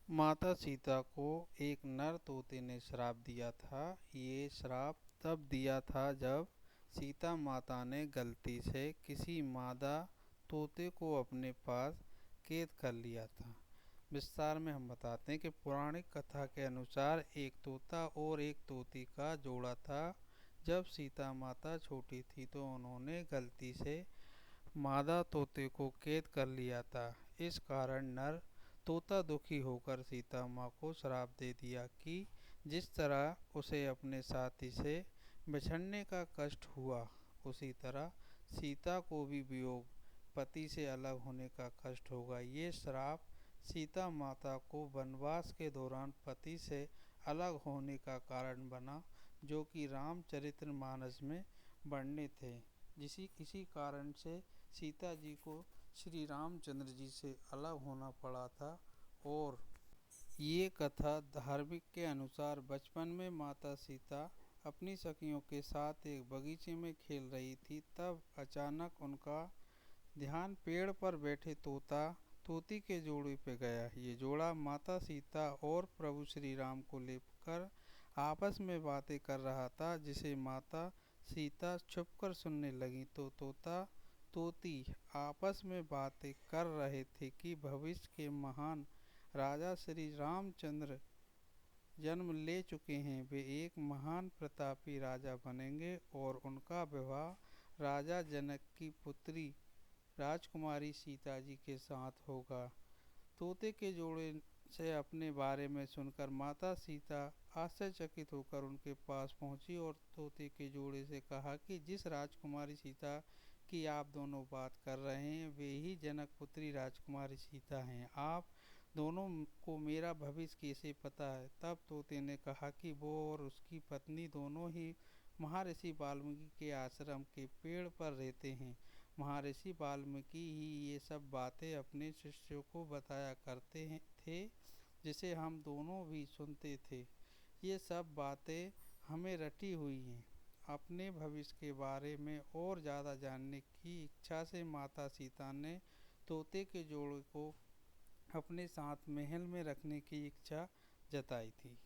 माता सीता को एक नर तोते ने श्राप दिया था। ये श्राप तब दिया था जब सीता माता ने गलती से किसी मादा तोते को अपने पास कैद कर लिया था। विस्तार में हम बताते हैं कि पौराणिक कथा के अनुसार एक तोता और एक तोती का जोड़ा था। जब सीता माता छोटी थी तो उन्होंने गलती से मादा तोते को कैद कर लिया था। इस कारण नर तोता दुखी होकर सीता माँ को श्राप दे दिया कि जिस तरह उसे अपने साथी से बिछड़ने का कष्ट हुआ, उसी तरह सीता को भी वियोग पति से अलग होने का कष्ट होगा। ये श्राप सीता माता को वनवास के दौरान पति से अलग होने का कारण बना, जो कि रामचरितमानस में वर्णित थे। इसी कारण से सीता जी को श्री रामचंद्र जी से अलग होना पड़ा था। और ये कथा धार्मिक के अनुसार बचपन में माता सीता अपनी सखियों के साथ एक बगीचे में खेल रही थी, तब अचानक उनका ध्यान पेड़ पर बैठे तोता तोती के जोड़े पे गया। ये जोड़ा माता सीता और प्रभु श्री राम को लेकर आपस में बातें कर रहा था, जिसे माता सीता छुपकर सुनने लगी। तो तोता तोती आपस में बातें कर रहे थे कि भविष्य के महान राजा श्री रामचंद्र जन्म ले चुके हैं, वे एक महान प्रतापी राजा बनेंगे और उनका विवाह राजा जनक की पुत्री राजकुमारी सीता जी के साथ होगा। तोते के जोड़े से अपने बारे में सुनकर माता सीता आश्चर्यचकित होकर उनके पास पहुंची और तोते के जोड़े से कहा कि जिस राजकुमारी सीता की आप दोनों बात कर रहे हैं, वे ही जनक पुत्री राजकुमारी सीता हैं। आप दोनों को मेरा भविष्य कैसे पता है? तब तोते ने कहा कि वो और उसकी पत्नी दोनों ही महर्षि वाल्मीकि के आश्रम के पेड़ पर रहते हैं। महर्षि वाल्मीकि ही ये सब बातें अपने शिष्यों को बताया करते थे, जिसे हम दोनों भी सुनते थे। ये सब बातें हमें रटी हुई हैं। अपने भविष्य के बारे में और ज़्यादा जानने की इच्छा से माता सीता ने तोते के जोड़े को अपने साथ महल में रखने की इच्छा जताई थी।